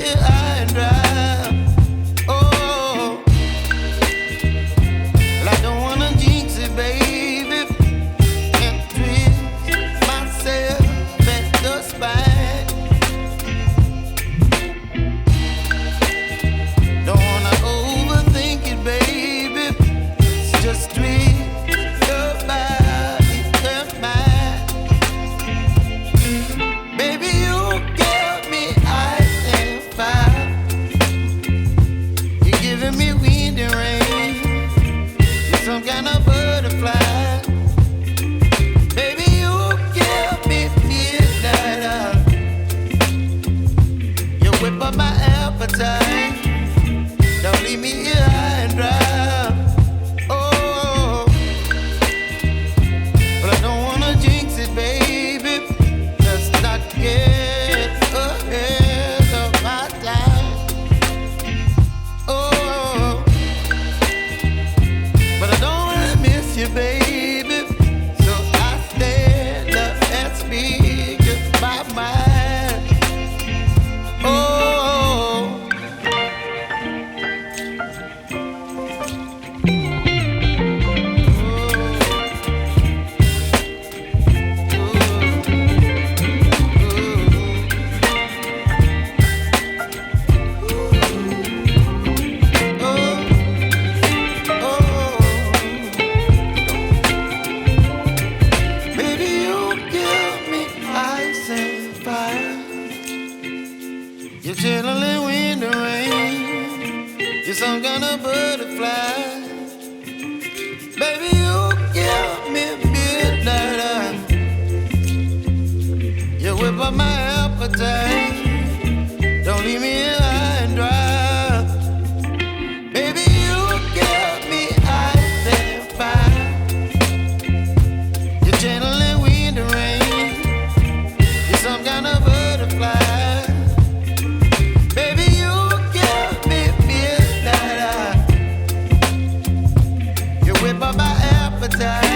here high and dry. Oh, well, I don't wanna jinx it, baby, and twist myself at the spine. Don't wanna overthink it, baby. It's just twist your body and mine. Baby, you give me ice and fire. You're giving me wind and rain. You're some kind of butterfly. Baby, you give me midnight. You whip up my appetite. Don't leave me here high and dry. Oh, but I don't wanna jinx it, baby. Let's not get ahead of my time. Oh, but I don't wanna miss you, baby. So I stand up and speak my mind. Oh. Baby, you give me ice and fire. You're chilling wind and rain. You're some kind of butterfly. Baby, you give me midnight. You whip up my appetite. Don't leave me here high and dry. Baby, you give me ice and fire. You're channeling wind and rain. You're some kind of butterfly. Baby, you give me midnight. You whip up my appetite.